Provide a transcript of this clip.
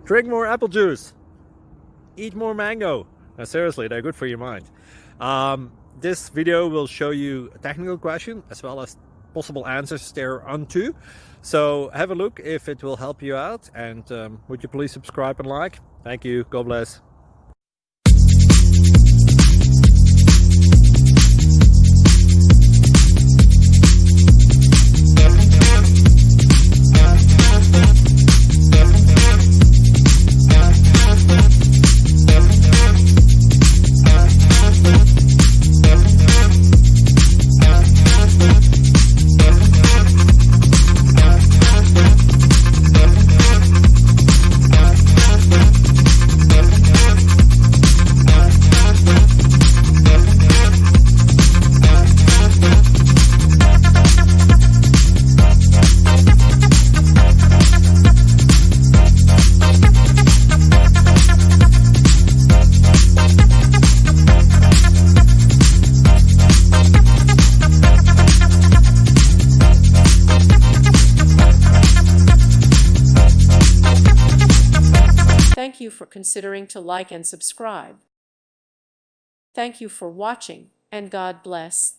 Drink more apple juice. Eat more mango. Now, seriously, they're good for your mind. This video will show you a technical question as well as possible answers thereunto. So have a look if it will help you out, and would you please subscribe and like? Thank you. God bless. Thank you for considering to like and subscribe. Thank you for watching, and God bless.